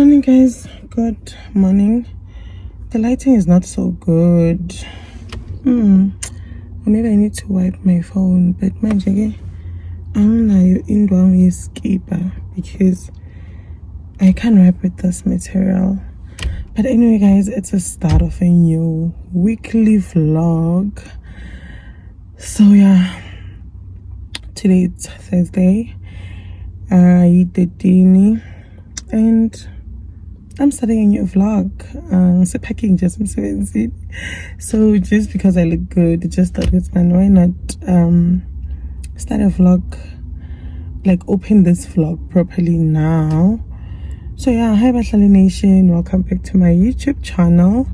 Morning, guys. Good morning. The lighting is not so good. Or maybe I need to wipe my phone. But manje I'm not in skipper because I can't wrap with this material. But anyway, guys, it's a start of a new weekly vlog. So yeah, today it's Thursday. I eat the dinner and I'm starting a new vlog. So packing just so just because I look good, I just thought it's fun. Why not start a vlog, like open this vlog properly now. So yeah, hi Bahlali Nation, welcome back to my YouTube channel.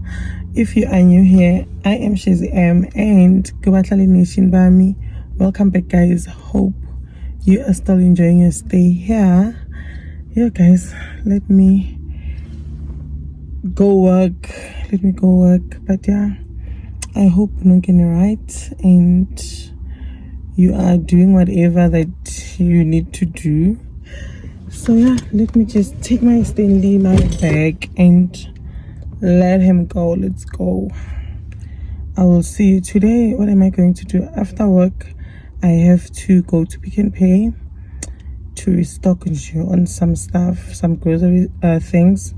If you are new here, I am Shizzy M and Bahlali Nation Bami. Welcome back, guys. Hope you are still enjoying your stay here. Yeah, guys, let me go work. But yeah, I hope you're getting it right and you are doing whatever that you need to do. So yeah, let me just take my Stanley, my bag, and let him go. Let's go. I will see you today. What am I going to do after work? I have to go to Pick n Pay to restock on some stuff, some grocery things,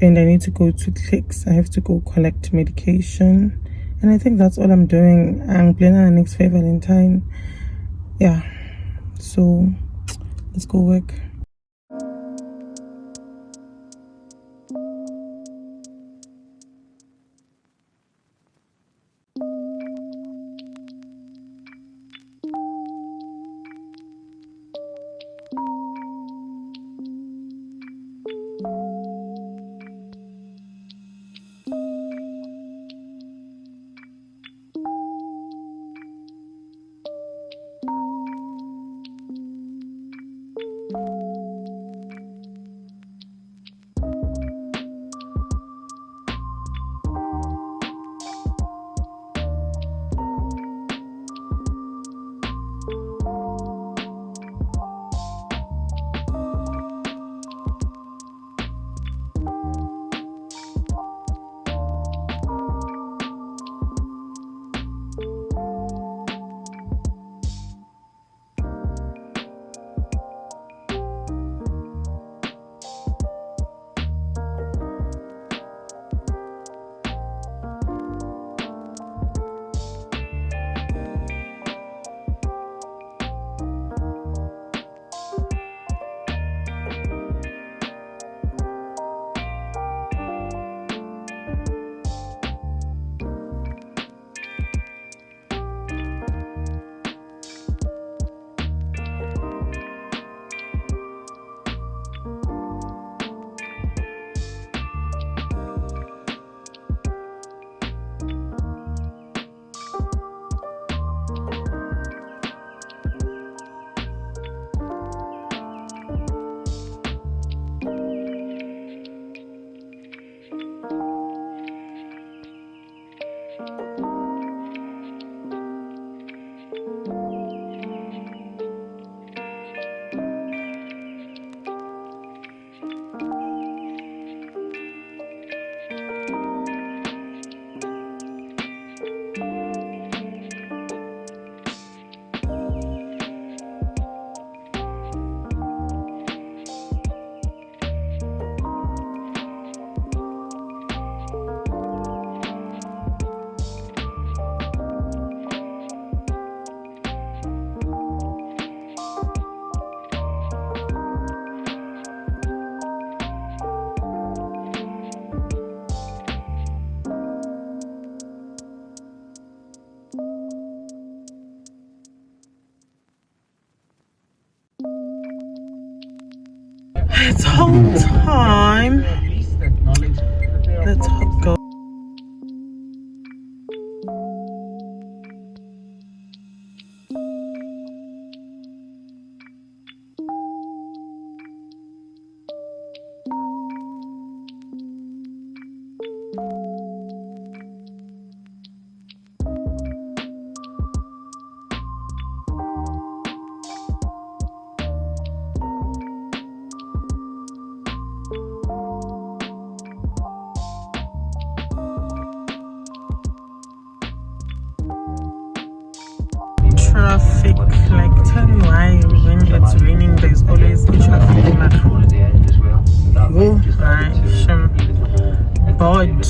and I need to go to Clicks. I have to go collect medication, and I think that's all I'm doing. I'm planning next for Valentine. Yeah, so let's go work. It's home time. Let's go. why when it's raining there's always traffic. Oh, I'm bored.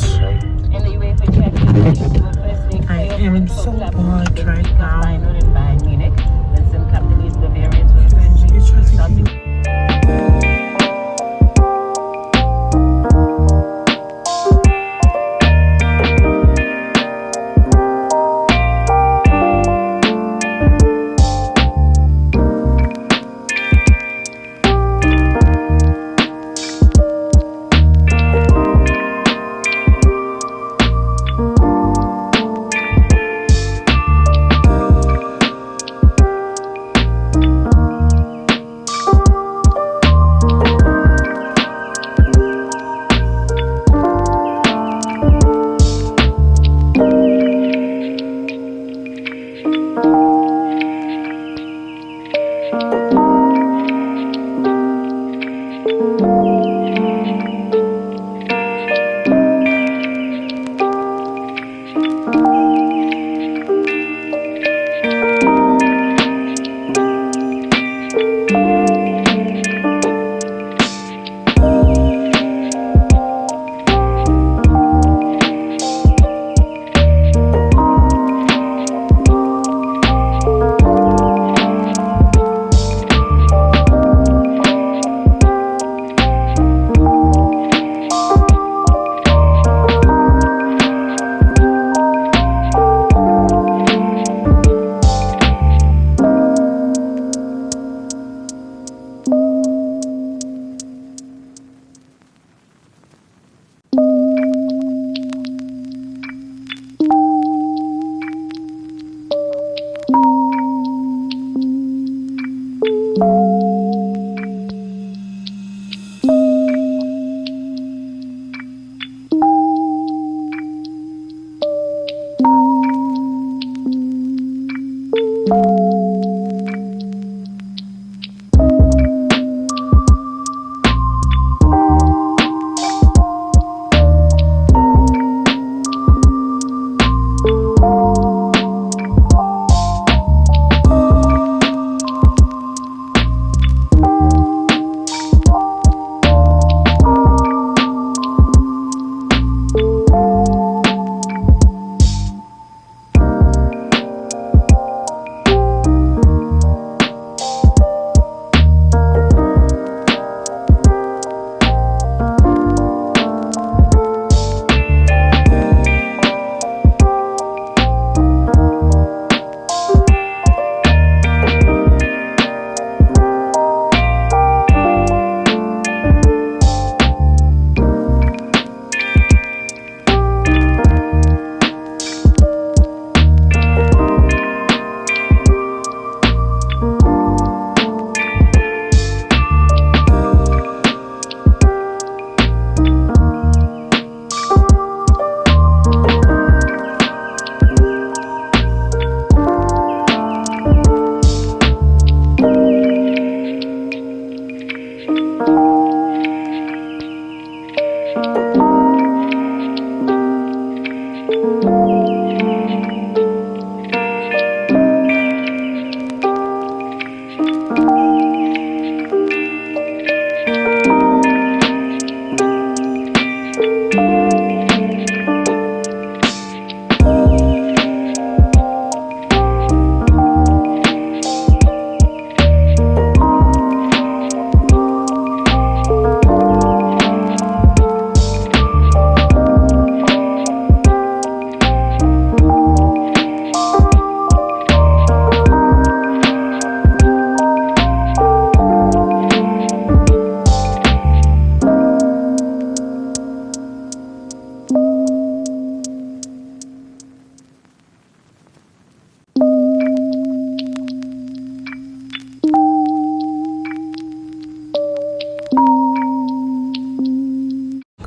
I am so bored right now.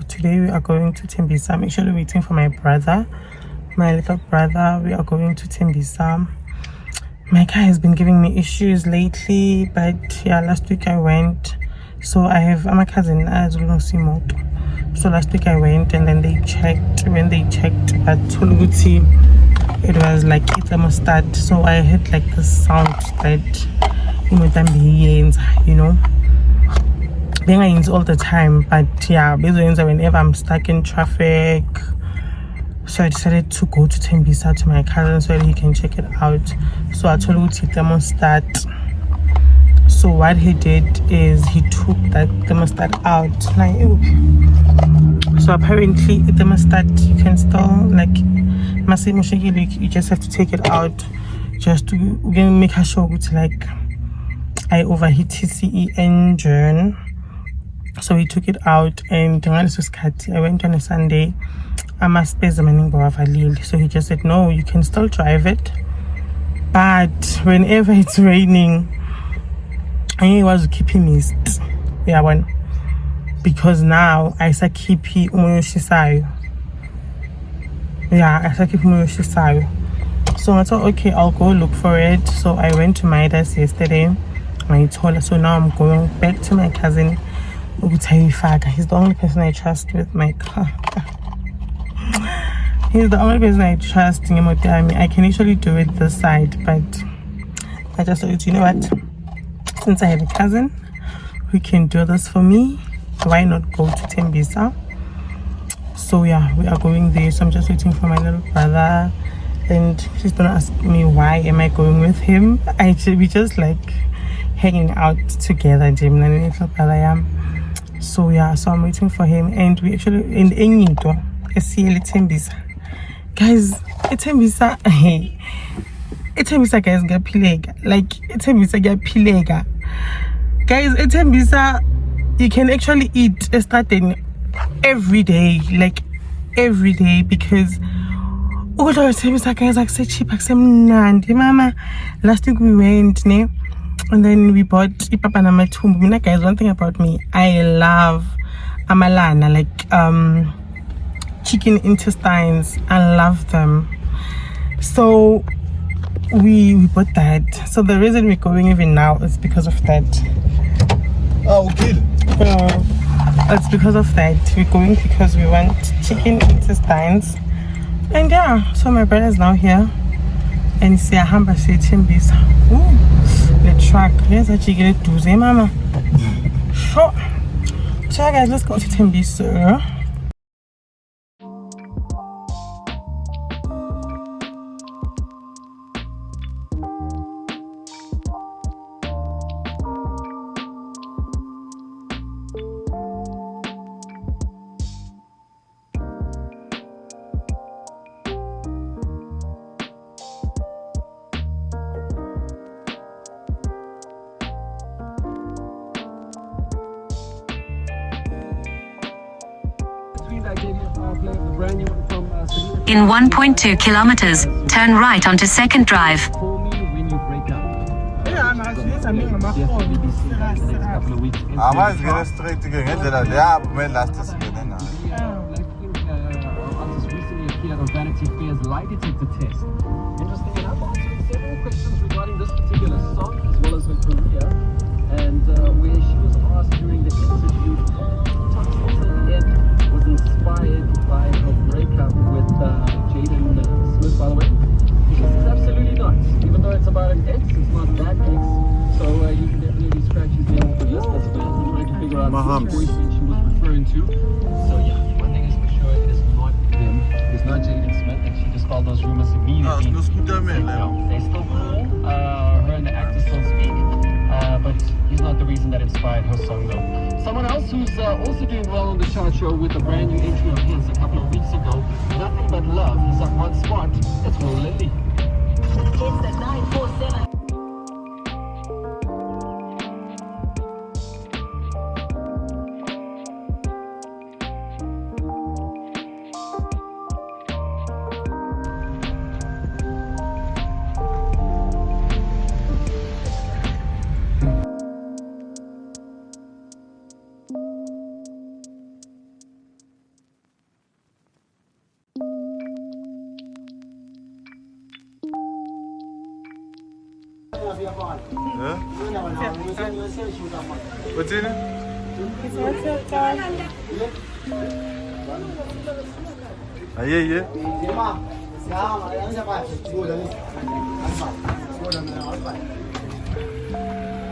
Today we are going to tembisa. I'm actually waiting for my brother, my little brother. We are going to tembisa. My car has been giving me issues lately, but yeah, last week I went. So I have my cousin as well. So last week I went and then they checked. When they checked at Tuluguti, it was like it's a mustard. So I heard like the sound that you know. Bengayenzi all the time, but yeah, whenever I'm stuck in traffic. So I decided to go to Tembisa to my cousin so that he can check it out. So I told him to thermostat. So what he did is he took that thermostat out. So apparently the thermostat, you can still you just have to take it out just to make sure it's I overheat TCE engine. So he took it out, and I went on a Sunday. So he just said, no, you can still drive it, but whenever it's raining, I was keeping mist. Yeah, one, because now I say keep umoyoshisayo. Yeah, I say keep umoyoshisayo. So I thought, okay, I'll go look for it. So I went to Midas yesterday. I told her. So now I'm going back to my cousin. He's the only person I trust with my car. He's the only person I trust in Motami. I can usually do it this side, but I just thought, you know what? Since I have a cousin who can do this for me, why not go to Tembisa? So yeah, we are going there. So I'm just waiting for my little brother, and he's gonna ask me why am I going with him. We just hanging out together, Jim and little brother. So yeah, so I'm waiting for him, and we actually in Enyito, Tembisa. Guys, Tembisa, hey, Tembisa guys get pilega. Tembisa get pilega. Guys, Tembisa, you can actually eat starting every day, every day, because Tembisa guys so cheap, mama. Last week we went, ne? And then we bought ipapa na matumbu. Guys, one thing about me, I love amalana, chicken intestines. I love them. So we bought that. So the reason we're going even now is because of that. Oh, okay. It's because of that. We're going because we want chicken intestines. And yeah, so my brother is now here. And you see a hamburger Tembisa. The truck. Here's a chicken to say, mama. Sure. So guys, let's go to Tembisa. In 1.2 kilometers, turn right onto Second Drive. Vanity Fair's lie detector test. Interesting enough, answering several questions regarding this particular song as well as her career, and where she was asked during the interview, Tom Wilson was inspired by her breakup with Jaden Smith, by the way. She says absolutely not. Even though it's about an ex, it's not that ex. So you can definitely scratch his name off the list as well. I'm trying to figure out which boyfriend she was referring to. So yeah, one thing is for sure, it is not him. It's not Jaden Smith, and she dispelled those rumors immediately. They're still cool. Her and the actor still speak. But he's not the reason that inspired her song though. Someone else who's also doing well on the chart show with a brand new entry of his a couple of weeks ago, Nothing But Love. He's at one spot. It's Will Lily. It's the 947. What's in it? Yeah.